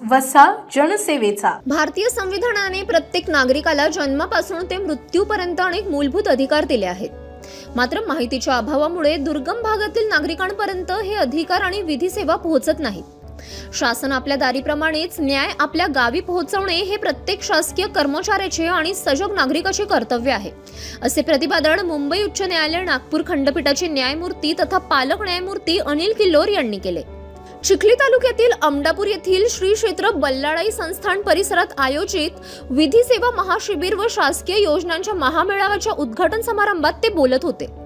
वसा जनसेवेचा। भारतीय संविधानाने प्रत्येक नागरिकाला जन्मापासून ते मृत्यूपर्यंत अनेक मूलभूत अधिकार दिले आहेत. मात्र माहितीच्या अभावामुळे दुर्गम भागातील नागरिकांपर्यंत हे अधिकार आणि विधी सेवा पोहोचत नाहीत. शासन आपल्या दारीप्रमाणेच न्याय आपल्या गावी पोहोचवणे हे प्रत्येक शासकीय कर्मचाऱ्याचे आणि सजग नागरिकाचे कर्तव्य आहे, असे प्रतिपादन मुंबई उच्च न्यायालय नागपूर खंडपीठाचे न्यायमूर्ती तथा पालक न्यायमूर्ती अनिल किल्लोर यांनी केले. चिखली तालुक्यातील आमडापूर येथील श्री क्षेत्र बल्लाळाई संस्थान परिसरात आयोजित विधी सेवा महाशिबिर व शासकीय योजनांच्या महामेळाव्याच्या उद्घाटन समारंभात ते बोलत होते.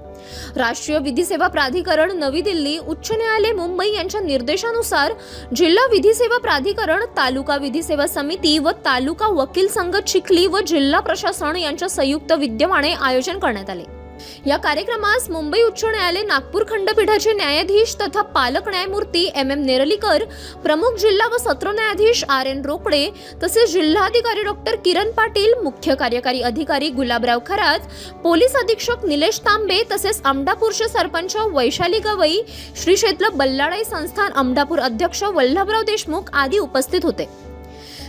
राष्ट्रीय विधी सेवा प्राधिकरण नवी दिल्ली, उच्च न्यायालय मुंबई यांच्या निर्देशानुसार जिल्हा विधी सेवा प्राधिकरण, तालुका विधी सेवा समिती व तालुका वकील संघ चिखली व जिल्हा प्रशासन यांच्या संयुक्त विद्यमाने आयोजन करण्यात आले. या कार्यक्रमास मुंबई उच्च न्यायालय नागपूर खंडपीठाचे न्यायाधीश तथा पालक न्यायमूर्ती MM नेरलीकर, प्रमुख जिल्हा व सत्र न्यायाधीश RN रोकडे तसेच जिल्हाधिकारी डॉक्टर किरण पाटील, मुख्य कार्यकारी अधिकारी गुलाबराव खरात, पोलीस अधीक्षक निलेश तांबे तसेच आमडापूरचे सरपंच वैशाली गवई, श्री क्षेत्र बल्लाळाई संस्थान आमडापूर अध्यक्ष वल्लभराव देशमुख आदी उपस्थित होते.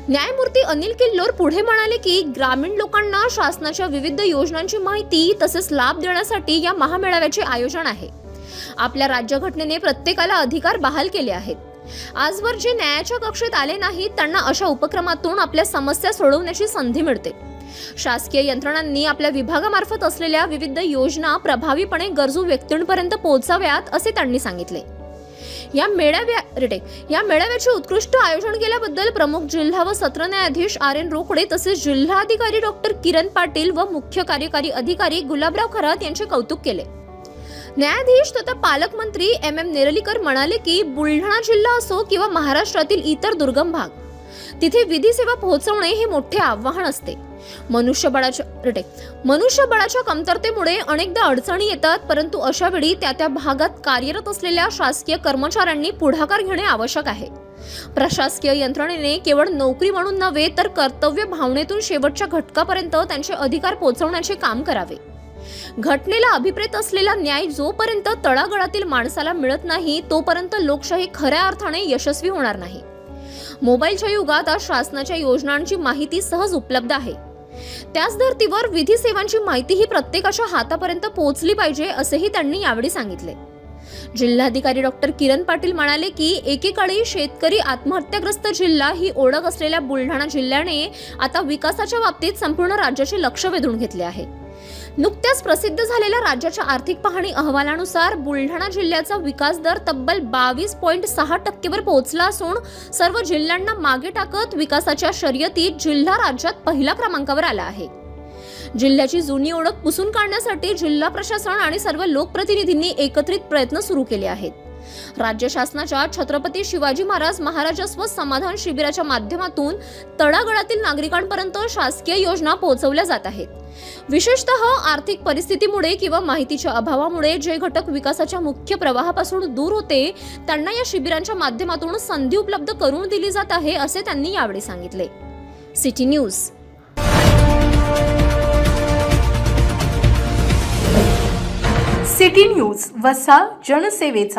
न्यायमूर्ती अनिल किल्लोर पुढे म्हणाले की ग्रामीण लोकांना शासनाच्या विविध योजनांची माहिती तसेच लाभ देण्यासाठी या महामेळाव्याचे आयोजन आहे. आपल्या राज्यघटनेने प्रत्येकाला अधिकार बहाल केले आहेत. आजवर जे न्यायाच्या कक्षेत आले नाहीत त्यांना अशा उपक्रमातून आपल्या समस्या सोडवण्याची संधी मिळते. शासकीय यंत्रणांनी आपल्या विभागामार्फत असलेल्या विविध योजना प्रभावीपणे गरजू व्यक्तींपर्यंत पोहोचाव्यात, असे त्यांनी सांगितले. या मेळाव्याचे उत्कृष्ट आयोजन केल्याबद्दल प्रमुख जिल्हा व सत्र न्यायाधीश RN रोकडे तसेच जिल्हाधिकारी डॉक्टर किरण पाटील व मुख्य कार्यकारी अधिकारी गुलाबराव खरात यांचे कौतुक केले. न्यायाधीश तथा पालकमंत्री MM नेरलीकर म्हणाले की बुलढाणा जिल्हा असो किंवा महाराष्ट्रातील इतर दुर्गम भाग, तिथे विधी सेवा पोहोचवणे हे मोठे आव्हान असते. मनुष्यबळाच्या कमतरतेमुळे अनेकदा अडचणी येतात, परंतु अशा वेळी त्या भागात कार्यरत असलेल्या शासकीय कर्मचाऱ्यांनी पुढाकार घेणे आवश्यक आहे. प्रशासकीय यंत्रणेने केवळ नोकरी म्हणून नव्हे तर कर्तव्य भावनेतून शेवटच्या घटकापर्यंत त्यांचे अधिकार पोहोचवण्याचे काम करावे. घटनेला अभिप्रेत असलेला न्याय जोपर्यंत तळागाळातील माणसाला मिळत नाही तोपर्यंत लोकशाही खऱ्या अर्थाने यशस्वी होणार नाही. मोबाईलच्या युगात आज शासनाच्या योजनांची माहिती सहज उपलब्ध आहे. त्याच धर्तीवर विधी सेवांची माहिती ही प्रत्येकाच्या हातापर्यंत पोहोचली पाहिजे, असेही त्यांनी यावेळी सांगितले. जिल्हाधिकारी डॉक्टर किरण पाटील म्हणाले की एकेकाळी शेतकरी आत्महत्याग्रस्त जिल्हा ही ओळख असलेल्या बुलढाणा जिल्ह्याने आता विकासाच्या बाबतीत संपूर्ण राज्याचे लक्ष वेधून घेतले आहे. नुकत्याच प्रसिद्ध झालेल्या राज्याच्या आर्थिक पाहणी अहवालानुसार बुलढाणा जिल्ह्याचा विकास दर तब्बल 22.6% पोहोचला असून सर्व जिल्ह्यांना मागे टाकत विकासाच्या शर्यतीत जिल्हा राज्यात पहिल्या क्रमांकावर आला आहे. जिल्ह्याची जुनी ओळख पुसून काढण्यासाठी जिल्हा प्रशासन आणि सर्व लोकप्रतिनिधींनी एकत्रित प्रयत्न सुरू केले आहेत. राज्य शासनाच्या छत्रपती शिवाजी महाराज महाराजस्व समाधान शिबिराच्या माध्यमातून तळागाळातील नागरिकांपर्यंत शासकीय योजना पोहोचवल्या जात आहेत. विशेषतः आर्थिक परिस्थितीमुळे किंवा माहितीच्या अभावामुळे जे घटक विकासाच्या मुख्य प्रवाहापासून दूर होते त्यांना या शिबिरांच्या माध्यमातून संधी उपलब्ध करून दिली जात आहे, असे त्यांनी यावेळी सांगितले. City news. सिटी न्यूज वसा जनसेवेचा.